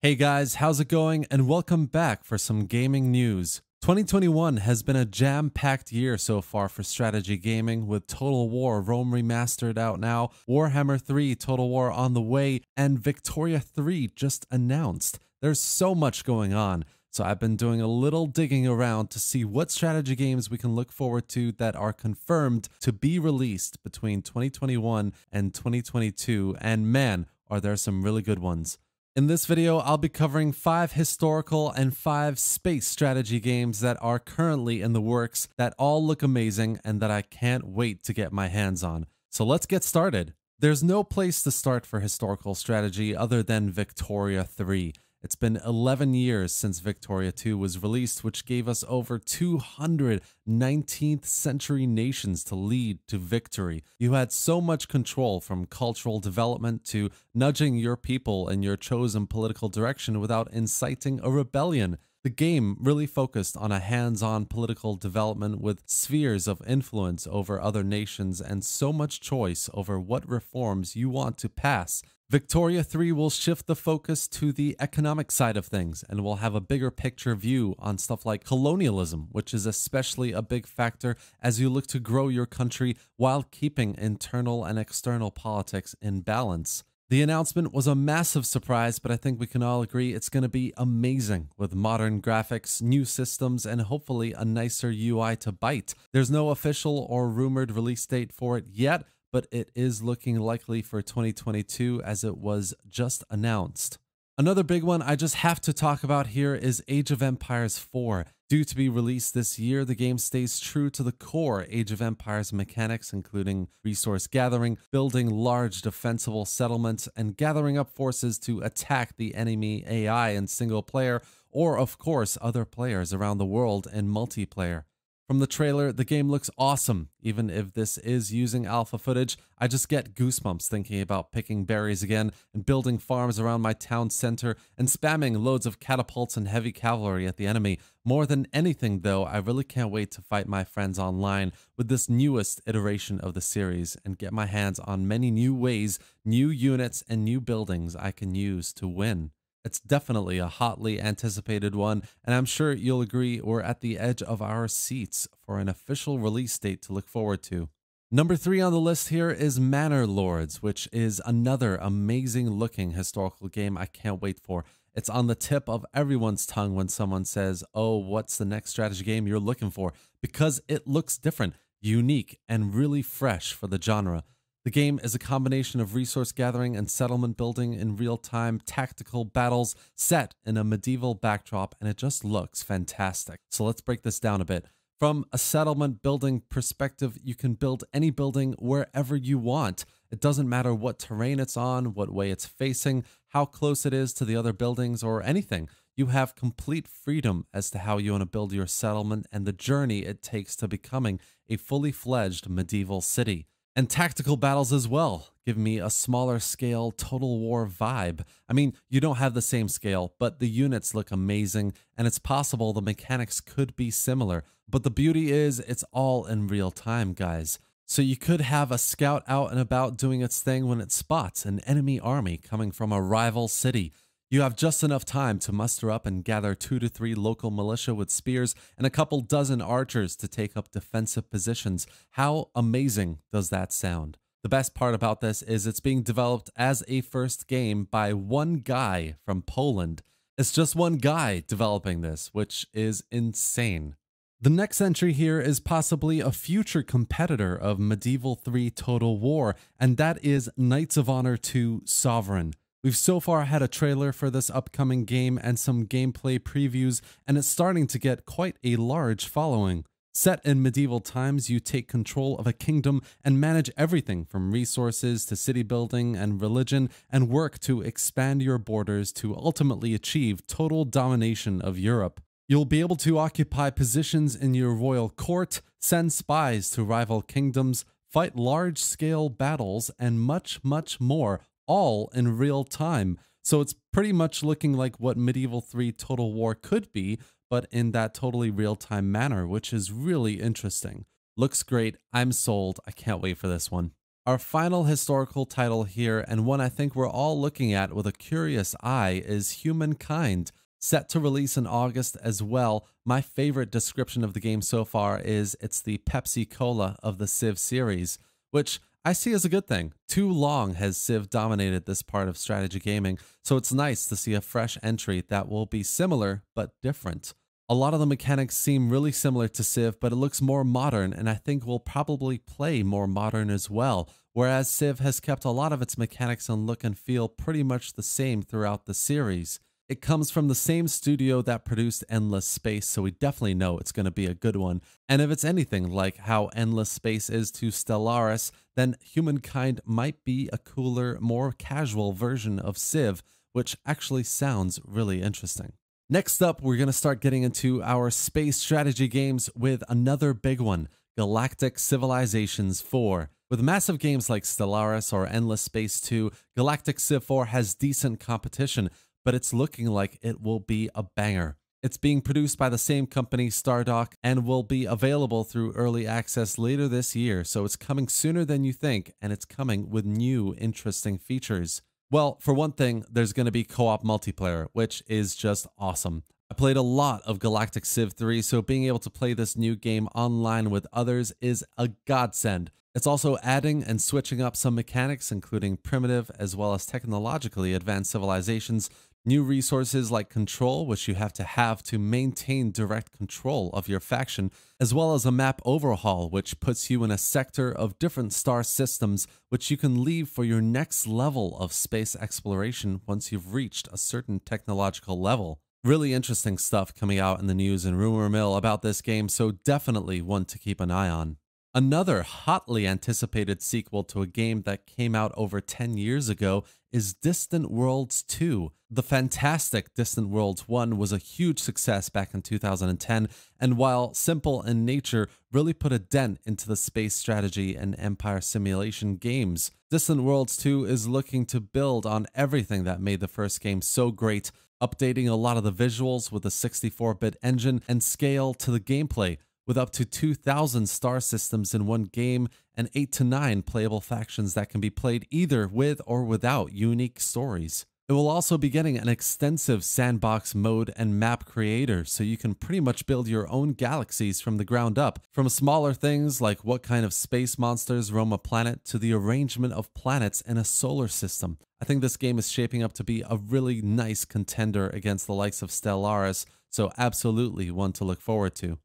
Hey guys, how's it going? And welcome back for some gaming news. 2021 has been a jam-packed year so far for strategy gaming, with Total War Rome Remastered out now, Warhammer 3 Total War on the way, and Victoria 3 just announced. There's so much going on, so I've been doing a little digging around to see what strategy games we can look forward to that are confirmed to be released between 2021 and 2022, and man, are there some really good ones. In this video, I'll be covering 5 historical and 5 space strategy games that are currently in the works that all look amazing and that I can't wait to get my hands on. So let's get started. There's no place to start for historical strategy other than Victoria 3. It's been 11 years since Victoria 2 was released, which gave us over 200 19th century nations to lead to victory. You had so much control, from cultural development to nudging your people in your chosen political direction without inciting a rebellion. The game really focused on a hands-on political development with spheres of influence over other nations and so much choice over what reforms you want to pass. Victoria 3 will shift the focus to the economic side of things and will have a bigger picture view on stuff like colonialism, which is especially a big factor as you look to grow your country while keeping internal and external politics in balance. The announcement was a massive surprise, but I think we can all agree it's going to be amazing with modern graphics, new systems, and hopefully a nicer UI to bite. There's no official or rumored release date for it yet, but it is looking likely for 2022 as it was just announced. Another big one I just have to talk about here is Age of Empires 4. Due to be released this year, the game stays true to the core Age of Empires mechanics, including resource gathering, building large defensible settlements, and gathering up forces to attack the enemy AI in single player, or of course other players around the world in multiplayer. From the trailer, the game looks awesome. Even if this is using alpha footage, I just get goosebumps thinking about picking berries again and building farms around my town center and spamming loads of catapults and heavy cavalry at the enemy. More than anything though, I really can't wait to fight my friends online with this newest iteration of the series and get my hands on many new ways, new units, and new buildings I can use to win. It's definitely a hotly anticipated one, and I'm sure you'll agree we're at the edge of our seats for an official release date to look forward to. Number 3 on the list here is Manor Lords, which is another amazing looking historical game I can't wait for. It's on the tip of everyone's tongue when someone says, "Oh, what's the next strategy game you're looking for?" Because it looks different, unique, and really fresh for the genre. The game is a combination of resource gathering and settlement building in real-time tactical battles set in a medieval backdrop, and it just looks fantastic. So let's break this down a bit. From a settlement building perspective, you can build any building wherever you want. It doesn't matter what terrain it's on, what way it's facing, how close it is to the other buildings, or anything. You have complete freedom as to how you want to build your settlement and the journey it takes to becoming a fully fledged medieval city. And tactical battles as well give me a smaller scale Total War vibe. I mean, you don't have the same scale, but the units look amazing, and it's possible the mechanics could be similar. But the beauty is it's all in real time, guys. So you could have a scout out and about doing its thing when it spots an enemy army coming from a rival city. You have just enough time to muster up and gather 2 to 3 local militia with spears and a couple dozen archers to take up defensive positions. How amazing does that sound? The best part about this is it's being developed as a first game by one guy from Poland. It's just one guy developing this, which is insane. The next entry here is possibly a future competitor of Medieval 3 Total War, and that is Knights of Honor 2 Sovereign. We've so far had a trailer for this upcoming game and some gameplay previews, and it's starting to get quite a large following. Set in medieval times, you take control of a kingdom and manage everything from resources to city building and religion, and work to expand your borders to ultimately achieve total domination of Europe. You'll be able to occupy positions in your royal court, send spies to rival kingdoms, fight large-scale battles, and much, much more, all in real time. So it's pretty much looking like what Medieval 3 Total War could be, but in that totally real-time manner, which is really interesting. Looks great. I'm sold. I can't wait for this one. Our final historical title here, and one I think we're all looking at with a curious eye, is Humankind. Set to release in August as well. My favorite description of the game so far is it's the Pepsi Cola of the Civ series, which I see as a good thing. Too long has Civ dominated this part of strategy gaming, so it's nice to see a fresh entry that will be similar but different. A lot of the mechanics seem really similar to Civ, but it looks more modern, and I think will probably play more modern as well, whereas Civ has kept a lot of its mechanics and look and feel pretty much the same throughout the series. It comes from the same studio that produced Endless Space, so we definitely know it's going to be a good one. And if it's anything like how Endless Space is to Stellaris, then Humankind might be a cooler, more casual version of Civ, which actually sounds really interesting. Next up, we're going to start getting into our space strategy games with another big one, Galactic Civilizations 4. With massive games like Stellaris or Endless Space 2, Galactic Civ 4 has decent competition, but it's looking like it will be a banger. It's being produced by the same company, Stardock, and will be available through early access later this year, so it's coming sooner than you think, and it's coming with new, interesting features. Well, for one thing, there's going to be co-op multiplayer, which is just awesome. I played a lot of Galactic Civ 3, so being able to play this new game online with others is a godsend. It's also adding and switching up some mechanics, including primitive as well as technologically advanced civilizations, new resources like control, which you have to maintain direct control of your faction, as well as a map overhaul, which puts you in a sector of different star systems, which you can leave for your next level of space exploration once you've reached a certain technological level. Really interesting stuff coming out in the news and rumor mill about this game, so definitely one to keep an eye on. Another hotly anticipated sequel to a game that came out over 10 years ago is Distant Worlds 2. The fantastic Distant Worlds 1 was a huge success back in 2010, and while simple in nature, really put a dent into the space strategy and empire simulation games. Distant Worlds 2 is looking to build on everything that made the first game so great, updating a lot of the visuals with a 64-bit engine and scale to the gameplay, with up to 2,000 star systems in one game and 8 to 9 playable factions that can be played either with or without unique stories. It will also be getting an extensive sandbox mode and map creator, so you can pretty much build your own galaxies from the ground up, from smaller things like what kind of space monsters roam a planet to the arrangement of planets in a solar system. I think this game is shaping up to be a really nice contender against the likes of Stellaris, so absolutely one to look forward to.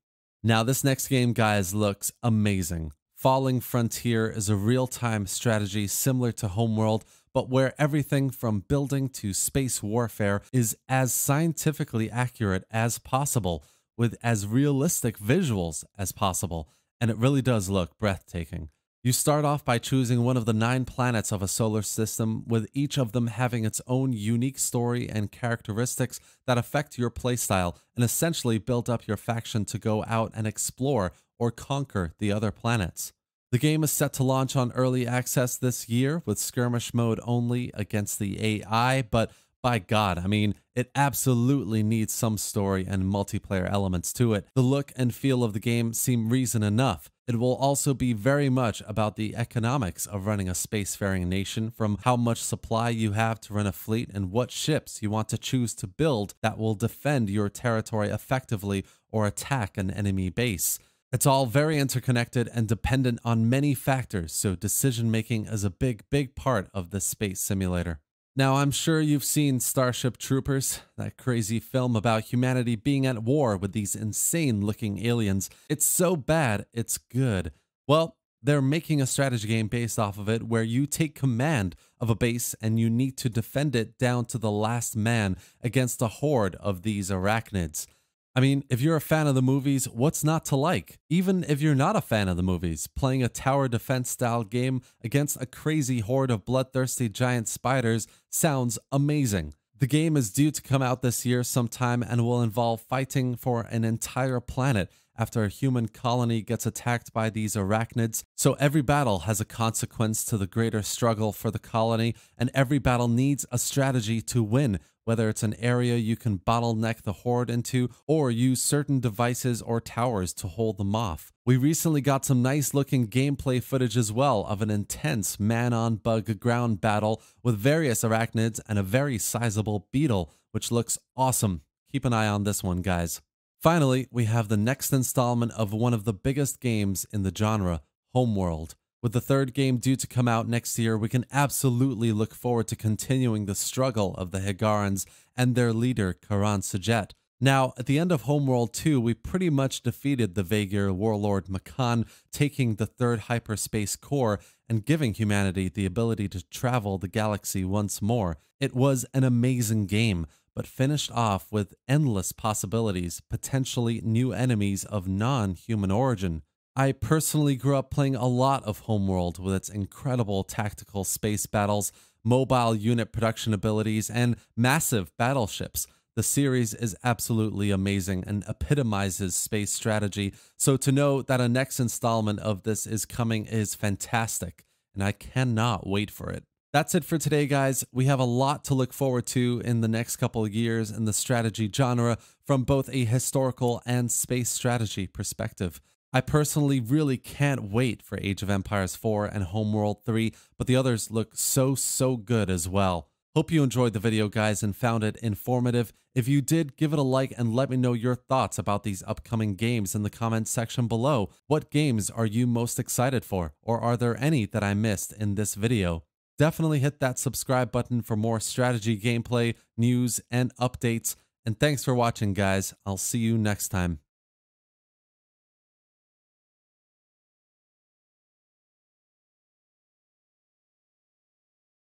Now, this next game, guys, looks amazing. Falling Frontier is a real-time strategy similar to Homeworld, but where everything from building to space warfare is as scientifically accurate as possible, with as realistic visuals as possible, and it really does look breathtaking. You start off by choosing one of the 9 planets of a solar system, with each of them having its own unique story and characteristics that affect your playstyle, and essentially build up your faction to go out and explore or conquer the other planets. The game is set to launch on early access this year with skirmish mode only against the AI, but by God, I mean, it absolutely needs some story and multiplayer elements to it. The look and feel of the game seem reason enough. It will also be very much about the economics of running a spacefaring nation, from how much supply you have to run a fleet and what ships you want to choose to build that will defend your territory effectively or attack an enemy base. It's all very interconnected and dependent on many factors, so decision making is a big part of this space simulator. Now, I'm sure you've seen Starship Troopers, that crazy film about humanity being at war with these insane-looking aliens. It's so bad, it's good. Well, they're making a strategy game based off of it where you take command of a base and you need to defend it down to the last man against a horde of these arachnids. I mean, if you're a fan of the movies, what's not to like? Even if you're not a fan of the movies, playing a tower defense style game against a crazy horde of bloodthirsty giant spiders sounds amazing. The game is due to come out this year sometime and will involve fighting for an entire planet after a human colony gets attacked by these arachnids. So every battle has a consequence to the greater struggle for the colony, and every battle needs a strategy to win, whether it's an area you can bottleneck the horde into or use certain devices or towers to hold them off. We recently got some nice looking gameplay footage as well of an intense man-on-bug ground battle with various arachnids and a very sizable beetle, which looks awesome. Keep an eye on this one, guys. Finally, we have the next installment of one of the biggest games in the genre, Homeworld. With the third game due to come out next year, we can absolutely look forward to continuing the struggle of the Higarans and their leader, Karan Sajet. Now, at the end of Homeworld 2, we pretty much defeated the Vaegir warlord Makan, taking the third hyperspace core and giving humanity the ability to travel the galaxy once more. It was an amazing game, but finished off with endless possibilities, potentially new enemies of non-human origin. I personally grew up playing a lot of Homeworld with its incredible tactical space battles, mobile unit production abilities, and massive battleships. The series is absolutely amazing and epitomizes space strategy, so to know that a next installment of this is coming is fantastic, and I cannot wait for it. That's it for today, guys. We have a lot to look forward to in the next couple of years in the strategy genre from both a historical and space strategy perspective. I personally really can't wait for Age of Empires 4 and Homeworld 3, but the others look so good as well. Hope you enjoyed the video, guys, and found it informative. If you did, give it a like and let me know your thoughts about these upcoming games in the comments section below. What games are you most excited for, or are there any that I missed in this video? Definitely hit that subscribe button for more strategy gameplay, news, and updates. And thanks for watching, guys. I'll see you next time.